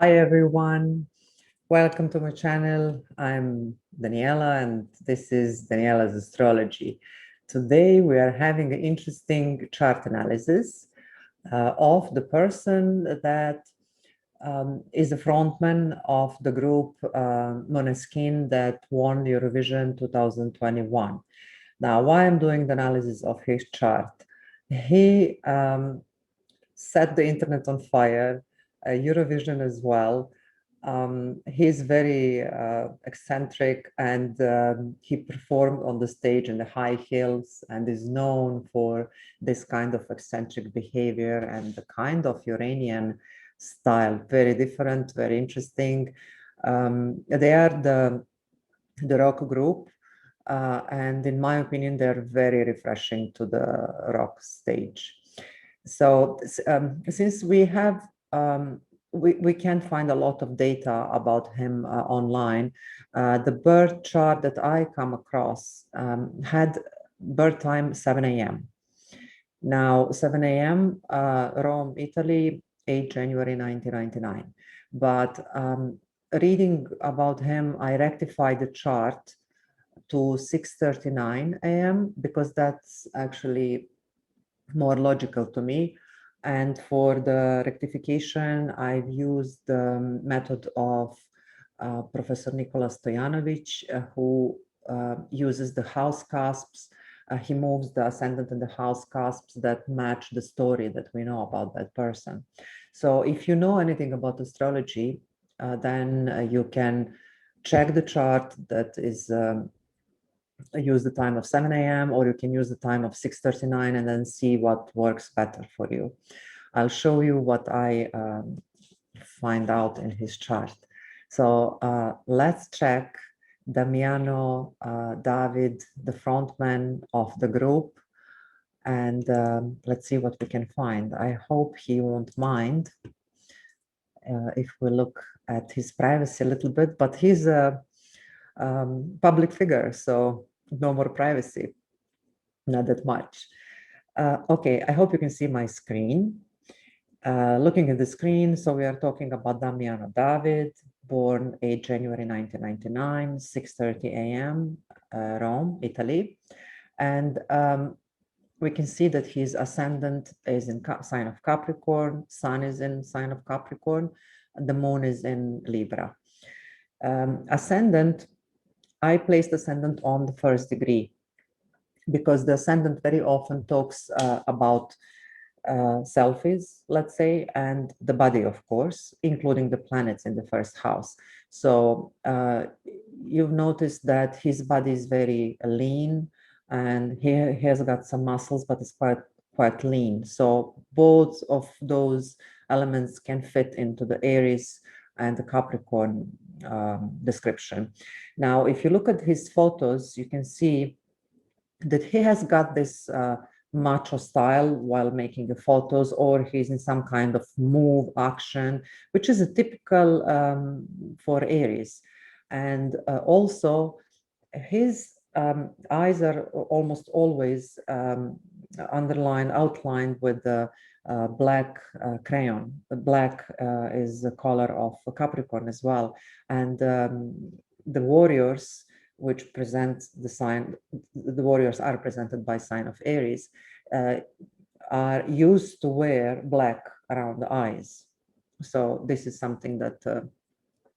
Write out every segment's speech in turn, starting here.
Hi everyone, welcome to my channel. I'm Daniela and this is Daniela's Astrology. Today we are having an interesting chart analysis of the person that is the frontman of the group Måneskin that won Eurovision 2021. Now, why I'm doing the analysis of his chart? He set the internet on fire, Eurovision as well. He's very eccentric and he performed on the stage in the high heels and is known for this kind of eccentric behavior and the kind of Uranian style. Very different, very interesting. They are the rock group. And in my opinion, they're very refreshing to the rock stage. So since we have, we can find a lot of data about him online, the birth chart that I come across had birth time 7 a.m. Now, 7 a.m., Rome, Italy, 8 January 1999. But reading about him, I rectified the chart to 6:39 a.m. because that's actually more logical to me. And for the rectification, I've used the method of Professor Nikola Stojanovic, who uses the house cusps. He moves the ascendant and the house cusps that match the story that we know about that person. So if you know anything about astrology, then you can check the chart that is use the time of 7 a.m. or you can use the time of 6:39 and then see what works better for you. I'll show you what I find out in his chart. So let's check Damiano David, the frontman of the group, and let's see what we can find. I hope he won't mind if we look at his privacy a little bit, but he's a public figure, so no more privacy, not that much. Okay, I hope you can see my screen. Looking at the screen, so we are talking about Damiano David, born 8 January 1999, 6:30 a.m., Rome, Italy. And we can see that his ascendant is in sign of Capricorn, sun is in sign of Capricorn, and the moon is in Libra. Ascendant, I placed ascendant on the first degree because the ascendant very often talks about selfies, let's say, and the body, of course, including the planets in the first house. So you've noticed that his body is very lean and he has got some muscles, but it's quite lean. So both of those elements can fit into the Aries and the Capricorn description. Now, if you look at his photos, you can see that he has got this macho style while making the photos, or he's in some kind of move action, which is a typical for Aries. And also his eyes are almost always outlined with the black crayon. The black is the color of Capricorn as well. And the warriors, which present the sign, the warriors are presented by sign of Aries, are used to wear black around the eyes. So this is something that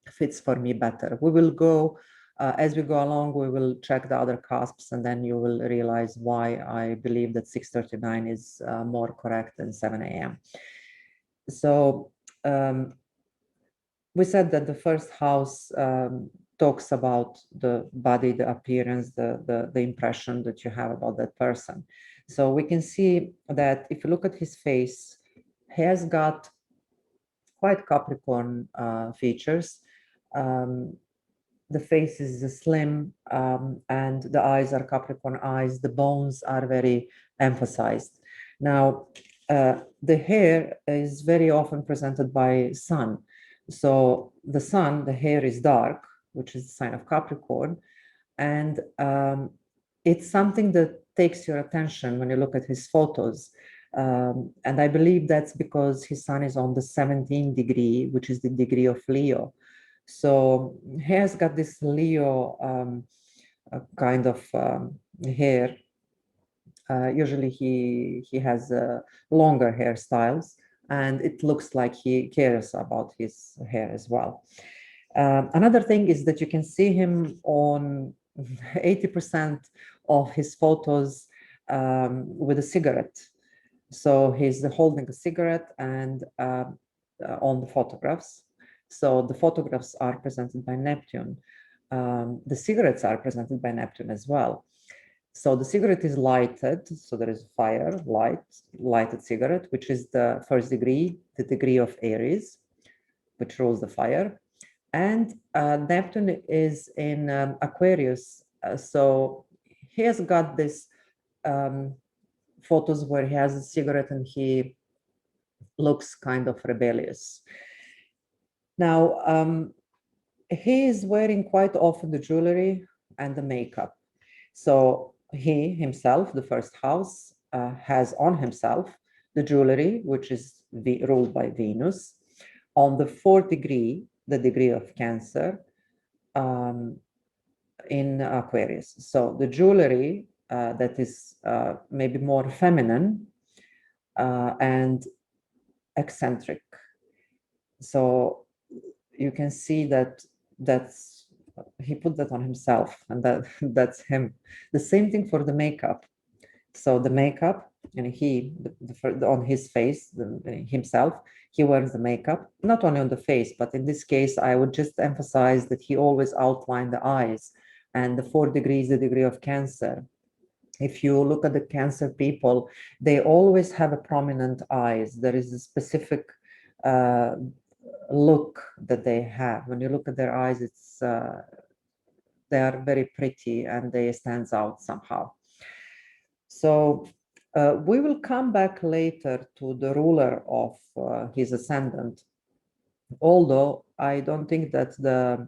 fits for me better. We will go, as we go along, we will check the other cusps and then you will realize why I believe that 6:39 is more correct than 7 a.m. So we said that the first house talks about the body, the appearance, the impression that you have about that person. So we can see that if you look at his face, he has got quite Capricorn features. The face is slim and the eyes are Capricorn eyes. The bones are very emphasized. Now, the hair is very often presented by sun. So the sun, the hair is dark, which is a sign of Capricorn. And it's something that takes your attention when you look at his photos. And I believe that's because his sun is on the 17th degree, which is the degree of Leo. So he has got this Leo kind of hair. Usually he has longer hairstyles, and it looks like he cares about his hair as well. Another thing is that you can see him on 80% of his photos with a cigarette. So he's holding a cigarette and on the photographs. So the photographs are presented by Neptune. The cigarettes are presented by Neptune as well. So the cigarette is lighted, so there is fire, lighted cigarette, which is the first degree, the degree of Aries, which rules the fire. And Neptune is in Aquarius, so he has got this photos where he has a cigarette and he looks kind of rebellious. Now, he is wearing quite often the jewelry and the makeup. So he himself, the first house, has on himself the jewelry, which is ruled by Venus. On the 4th degree, the degree of Cancer, in Aquarius. So the jewelry that is maybe more feminine and eccentric. So you can see that he put that on himself, and that's him. The same thing for the makeup. So the makeup, and on his face, himself, he wears the makeup, not only on the face, but in this case, I would just emphasize that he always outlined the eyes, and the 4th degree is the degree of Cancer. If you look at the Cancer people, they always have a prominent eyes. There is a specific look that they have. When you look at their eyes, it's they are very pretty and they stands out somehow. So we will come back later to the ruler of his ascendant, although I don't think that the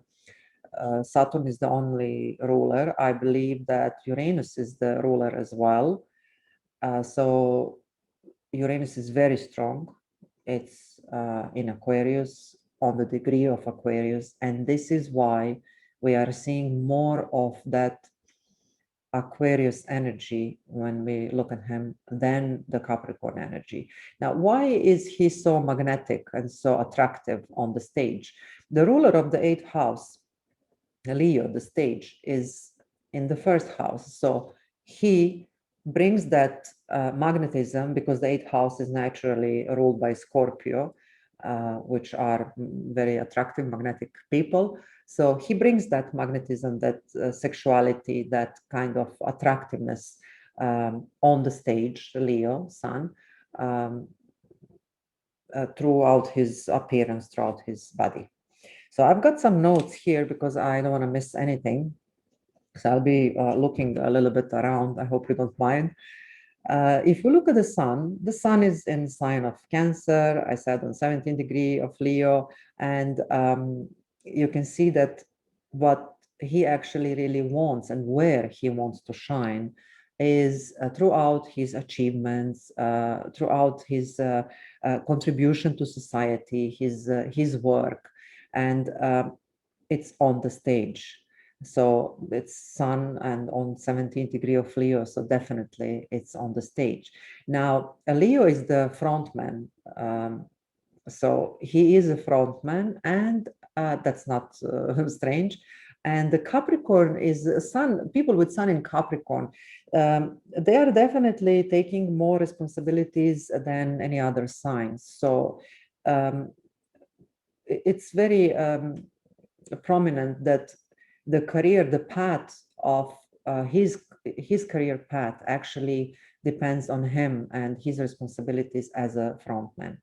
Saturn is the only ruler. I believe that Uranus is the ruler as well. So Uranus is very strong. It's in Aquarius, on the degree of Aquarius, and this is why we are seeing more of that Aquarius energy when we look at him than the Capricorn energy. Now, why is he so magnetic and so attractive on the stage? The ruler of the 8th house, Leo, the stage, is in the 1st house. So he brings that magnetism, because the 8th house is naturally ruled by Scorpio, which are very attractive, magnetic people. So he brings that magnetism, that sexuality, that kind of attractiveness on the stage, Leo, Sun, throughout his appearance, throughout his body. So I've got some notes here because I don't want to miss anything. So I'll be looking a little bit around. I hope you don't mind. If you look at the sun is in the sign of Cancer. I said on 17th degree of Leo, and you can see that what he actually really wants and where he wants to shine is throughout his achievements, throughout his contribution to society, his work, and it's on the stage. So it's Sun and on 17th degree of Leo, so definitely it's on the stage. Now, Leo is the frontman, so he is a frontman, and that's not strange. And the Capricorn is Sun. People with Sun in Capricorn, they are definitely taking more responsibilities than any other signs. So it's very prominent that the career, the path of his career path actually depends on him and his responsibilities as a frontman.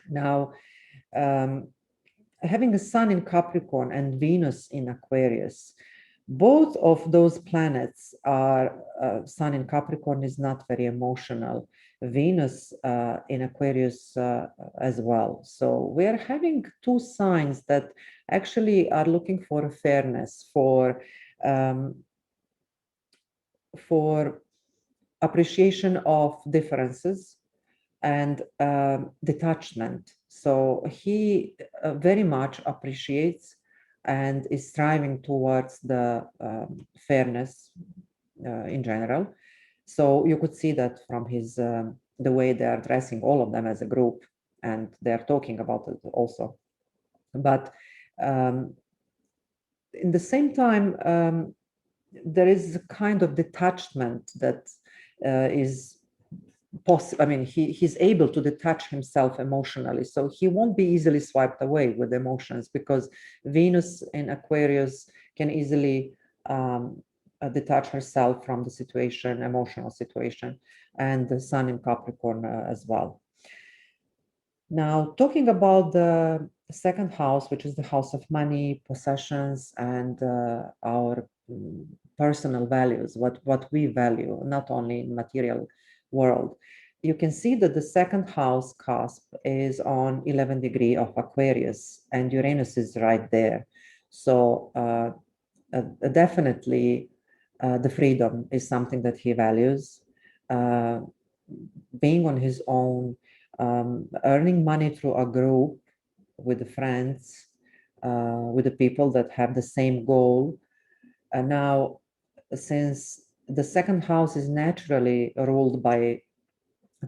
Now, having a Sun in Capricorn and Venus in Aquarius, both of those planets are, Sun in Capricorn is not very emotional. Venus in Aquarius as well. So we are having two signs that actually are looking for fairness, for appreciation of differences and detachment. So he very much appreciates and is striving towards the fairness in general. So you could see that from his the way they are dressing, all of them as a group, and they're talking about it also. But in the same time, there is a kind of detachment that is possible. I mean, he's able to detach himself emotionally, so he won't be easily swiped away with emotions, because Venus in Aquarius can easily detach herself from the situation, emotional situation, and the Sun in Capricorn as well. Now, talking about the second house, which is the house of money, possessions, and our personal values, what we value, not only in material world. You can see that the second house cusp is on 11 degree of Aquarius, and Uranus is right there. So definitely the freedom is something that he values. Being on his own, earning money through a group with the friends, with the people that have the same goal. And now, since the second house is naturally ruled by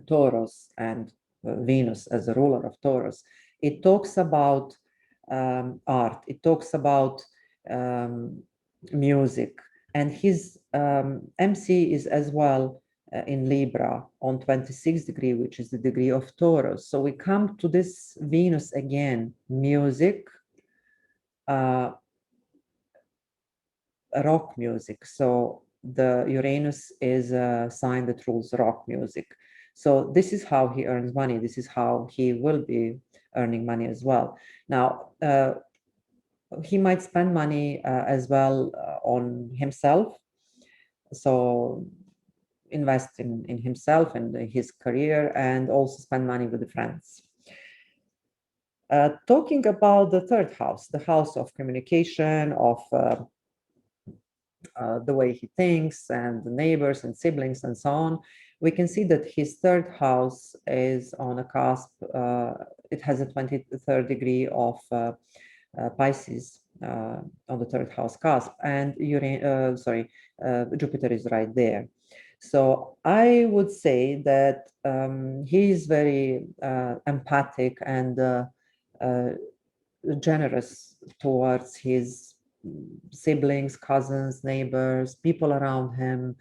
Taurus and Venus as a ruler of Taurus, it talks about art, it talks about music, and his MC is as well in Libra on 26 degree, which is the degree of Taurus. So we come to this Venus again, music, rock music. So the Uranus is a sign that rules rock music. So this is how he earns money. This is how he will be earning money as well. Now, he might spend money as well on himself. So invest in himself and his career, and also spend money with the friends. Talking about the third house, the house of communication, of the way he thinks, and the neighbors and siblings and so on, we can see that his third house is on a cusp. It has a 23rd degree of Pisces on the third house cusp, and Jupiter is right there. So I would say that he is very empathic and generous towards his siblings, cousins, neighbors, people around him.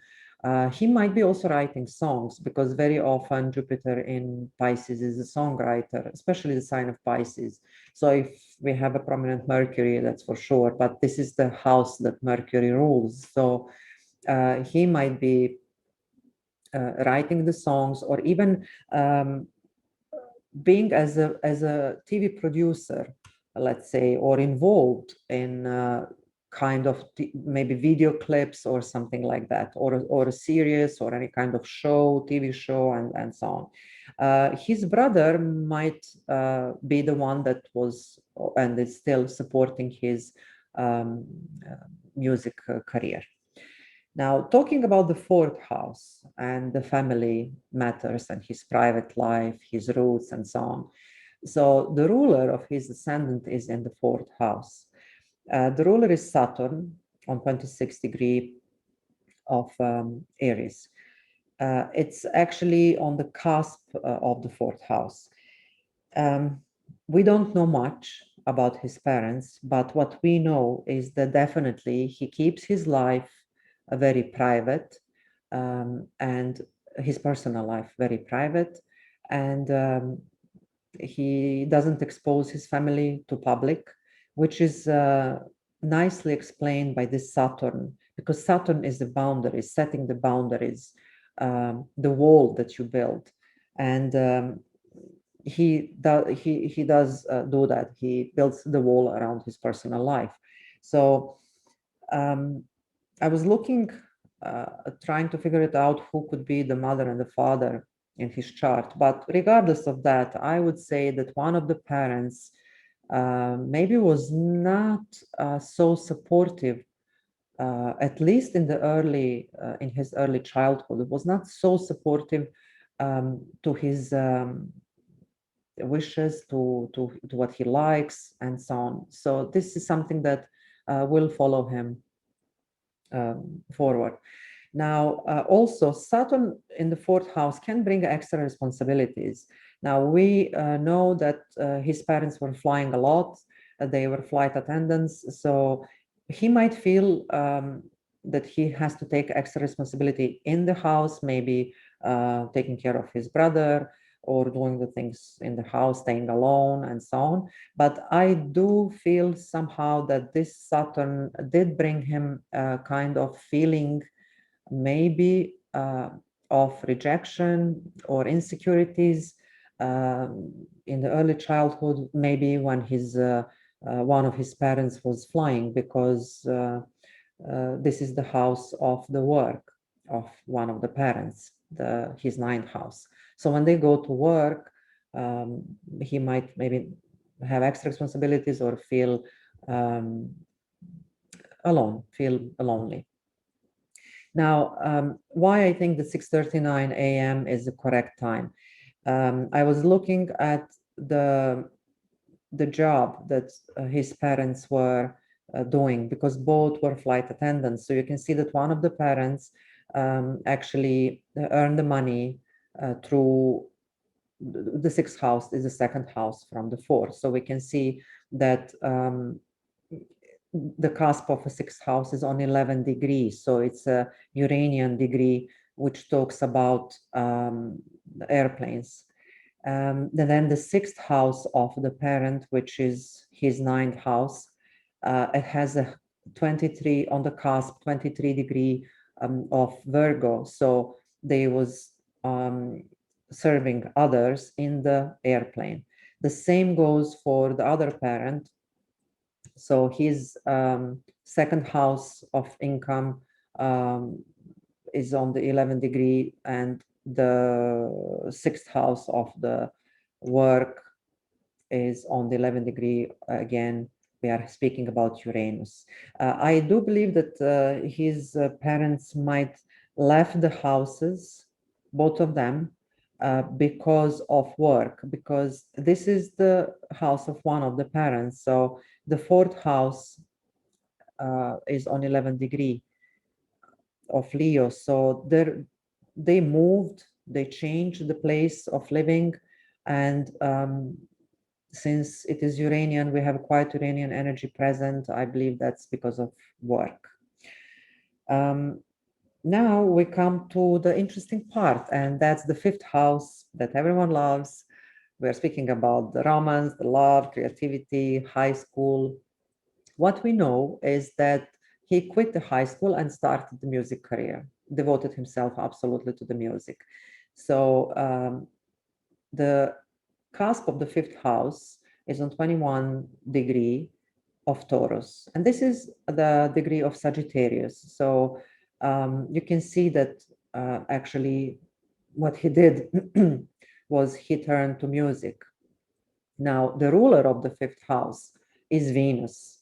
He might be also writing songs, because very often Jupiter in Pisces is a songwriter, especially the sign of Pisces. So if we have a prominent Mercury, that's for sure, but this is the house that Mercury rules. So he might be writing the songs, or even being as a TV producer, let's say, or involved in kind of maybe video clips or something like that, or a series or any kind of show, TV show, and so on. His brother might be the one that was and is still supporting his music career. Now, talking about the fourth house and the family matters and his private life, his roots, and so on. So the ruler of his ascendant is in the fourth house. The ruler is Saturn on 26 degree of Aries. It's actually on the cusp of the fourth house. We don't know much about his parents, but what we know is that definitely he keeps his life very private, and his personal life very private, and he doesn't expose his family to public, which is nicely explained by this Saturn, because Saturn is the boundaries, setting the boundaries, the wall that you build, and he does do that. He builds the wall around his personal life. So I was looking, trying to figure it out, who could be the mother and the father in his chart. But regardless of that, I would say that one of the parents maybe was not so supportive at least in in his early childhood, was not so supportive to his wishes, to what he likes, and so on. So this is something that will follow him forward. Now, also Saturn in the 4th house can bring extra responsibilities. Now, we know that his parents were flying a lot. They were flight attendants. So he might feel that he has to take extra responsibility in the house, maybe taking care of his brother, or doing the things in the house, staying alone, and so on. But I do feel somehow that this Saturn did bring him a kind of feeling, maybe of rejection or insecurities in the early childhood, maybe when his one of his parents was flying, because this is the house of the work of one of the parents, his 9th house. So when they go to work, he might maybe have extra responsibilities or feel alone, feel lonely. Now, why I think the 6:39 a.m. is the correct time. I was looking at the job that his parents were doing, because both were flight attendants. So you can see that one of the parents actually earned the money through the 6th house is the 2nd house from the 4th. So we can see that the cusp of a 6th house is on 11 degrees. So it's a Uranian degree, which talks about airplanes. Then the 6th house of the parent, which is his 9th house, it has a 23 on the cusp, 23 degree of Virgo. So they was serving others in the airplane. The same goes for the other parent. So his 2nd house of income is on the 11th degree, and the 6th house of the work is on the 11th degree. Again, we are speaking about Uranus. I do believe that his parents might left the houses, both of them, because of work, because this is the house of one of the parents. So the 4th house is on 11th degree of Leo. So they moved, they changed the place of living, and since it is Uranian, we have quite Uranian energy present. I believe that's because of work. Now we come to the interesting part, and that's the 5th house that everyone loves. We're speaking about the romance, the love, creativity, high school. What we know is that he quit the high school and started the music career, devoted himself absolutely to the music. So the cusp of the 5th house is on 21 degree of Taurus, and this is the degree of Sagittarius. So you can see that actually what he did was he turned to music. Now, the ruler of the 5th house is Venus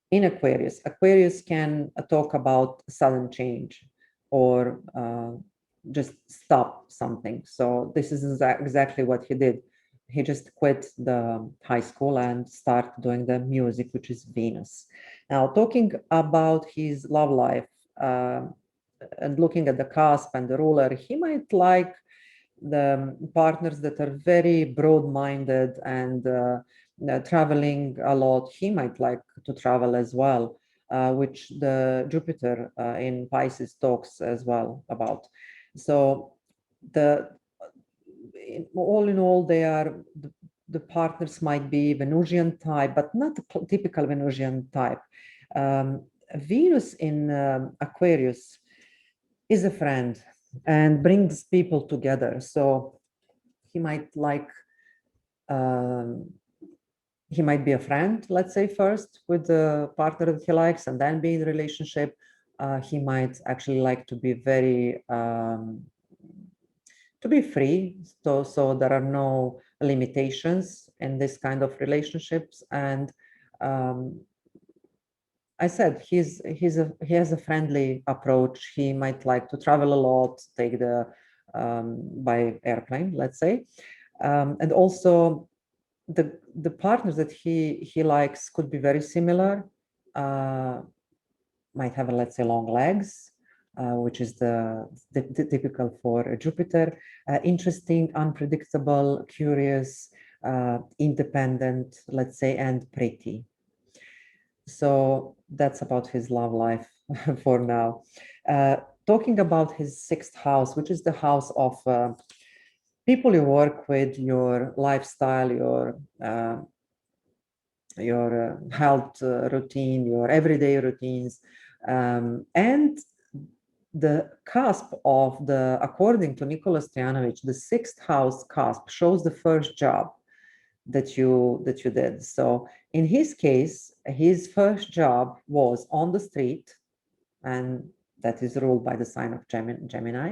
in Aquarius. Aquarius can talk about sudden change or just stop something. So this is exactly what he did. He just quit the high school and started doing the music, which is Venus. Now, talking about his love life and looking at the cusp and the ruler, he might like the partners that are very broad-minded and traveling a lot. He might like to travel as well, which the Jupiter in Pisces talks as well about. So all in all, they are the partners might be Venusian type, but not the typical Venusian type. Venus in Aquarius is a friend and brings people together. So he might like, he might be a friend, let's say, first with the partner that he likes, and then be in a relationship. He might actually like to be very, to be free. So there are no limitations in this kind of relationships. And I said he has a friendly approach. He might like to travel a lot, take the by airplane, let's say, and also the partners that he likes could be very similar. Might have, let's say, long legs, which is the typical for Jupiter. Interesting, unpredictable, curious, independent, let's say, and pretty. So that's about his love life for now. Talking about his sixth house, which is the house of people you work with, your lifestyle, your health routine, your everyday routines, and the cusp of the, according to Nicholas Stojanovic, the sixth house cusp shows the first job that you did. So in his case, his first job was on the street, and that is ruled by the sign of Gemini,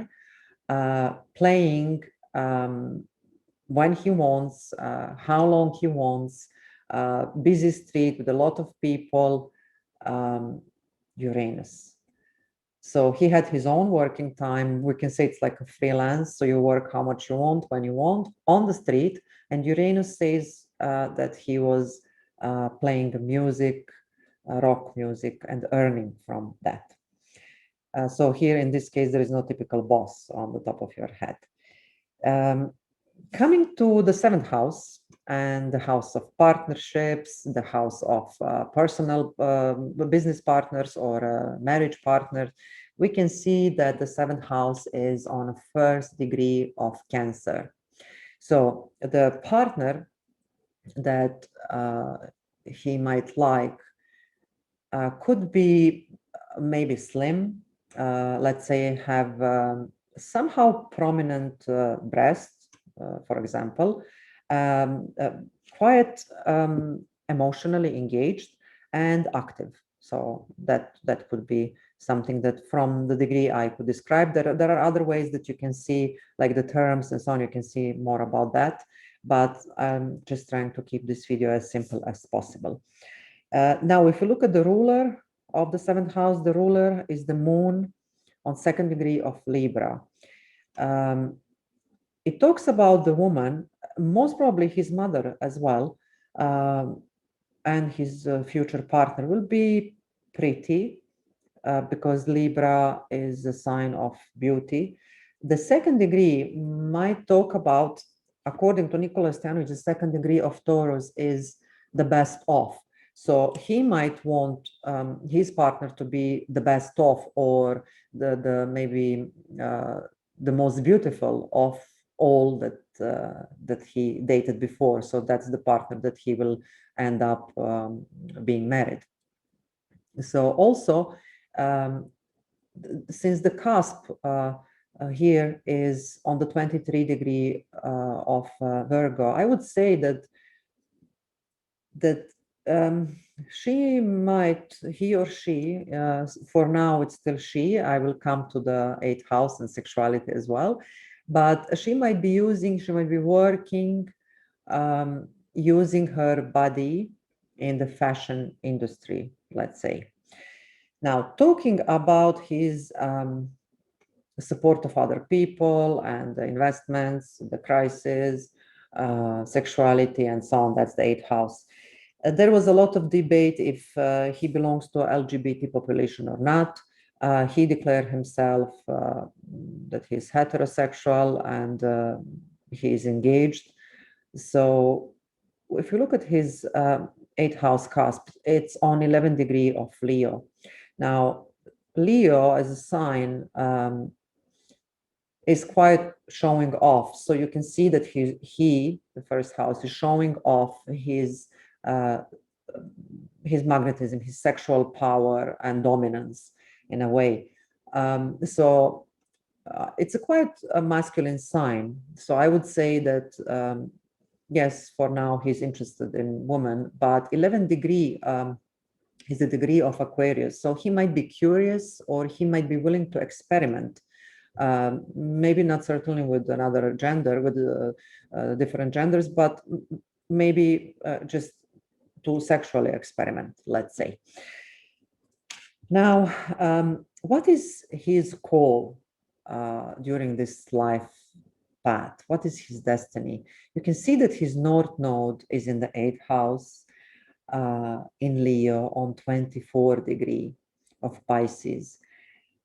playing when he wants, how long he wants, busy street with a lot of people, Uranus. So he had his own working time. We can say it's like a freelance. So you work how much you want, when you want, on the street. And Uranus says that he was playing music, rock music, and earning from that. So here in this case, there is no typical boss on the top of your head. Coming to the seventh house and the house of partnerships, the house of personal business partners or marriage partners, we can see that the seventh house is on a first degree of Cancer. So the partner that he might like could be maybe slim, let's say have somehow prominent breasts, for example, quite emotionally engaged and active. So that could be something that from the degree I could describe. There are other ways that you can see, like the terms and so on, you can see more about that, but I'm just trying to keep this video as simple as possible. Now, if you look at the ruler of the seventh house, the ruler is the moon on second degree of Libra. It talks about the woman, most probably his mother as well, and his future partner will be pretty, because Libra is a sign of beauty. The second degree might talk about, according to Nicholas Stojanovic, the second degree of Taurus is the best of. So he might want his partner to be the best of, or the maybe the most beautiful of all that he dated before. So that's the partner that he will end up being married. So also, since the cusp here is on the 23 degree of Virgo, I would say that he or she, for now it's still she, I will come to the eighth house and sexuality as well, but she might be working, using her body in the fashion industry, let's say. Now, talking about his support of other people and the investments, the crisis, sexuality, and so on, that's the eighth house. There was a lot of debate if he belongs to LGBT population or not. He declared himself that he's heterosexual and he is engaged. So if you look at his eighth house cusp, it's on 11 degree of Leo. Now, Leo as a sign is quite showing off. So you can see that he, the first house, is showing off his magnetism, his sexual power and dominance in a way. So it's a quite a masculine sign. So I would say that, yes, for now he's interested in women, but 11 degree is the degree of Aquarius. So he might be curious, or he might be willing to experiment. Maybe not certainly with another gender, with different genders, but maybe just to sexually experiment, let's say. Now, what is his call during this life path? What is his destiny? You can see that his North Node is in the 8th house in Leo on 24 degree of Pisces.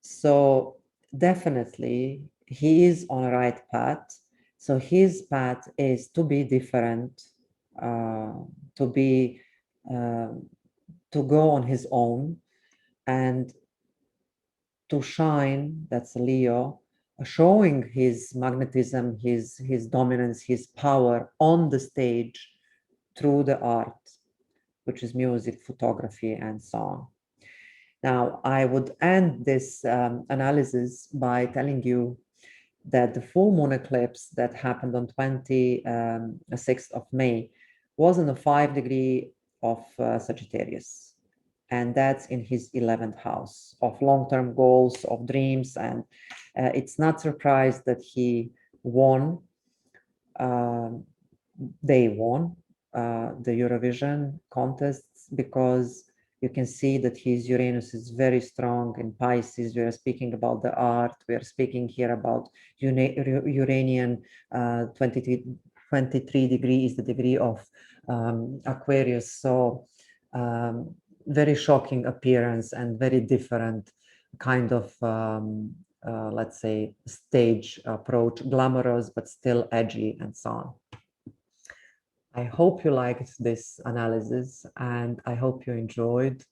So definitely he is on a right path. So his path is to be different, to be uh, to go on his own and to shine. That's Leo, showing his magnetism, his dominance, his power on the stage through the art, which is music, photography, and so on. Now, I would end this analysis by telling you that the full moon eclipse that happened on 26th of May was in the 5 degree of Sagittarius. And that's in his 11th house of long-term goals, of dreams. And it's not surprised that he won. They won the Eurovision contests because you can see that his Uranus is very strong in Pisces. We are speaking about the art. We are speaking here about Uranian 23 degree is the degree of Aquarius. So very shocking appearance and very different kind of, let's say, stage approach, glamorous, but still edgy and so on. I hope you liked this analysis and I hope you enjoyed.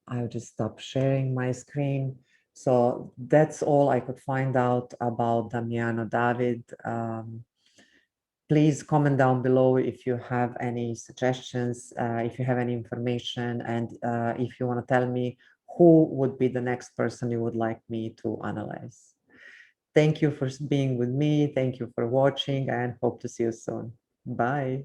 I'll just stop sharing my screen. So that's all I could find out about Damiano David. Please comment down below if you have any suggestions, if you have any information, and if you want to tell me who would be the next person you would like me to analyze. Thank you for being with me. Thank you for watching and hope to see you soon. Bye.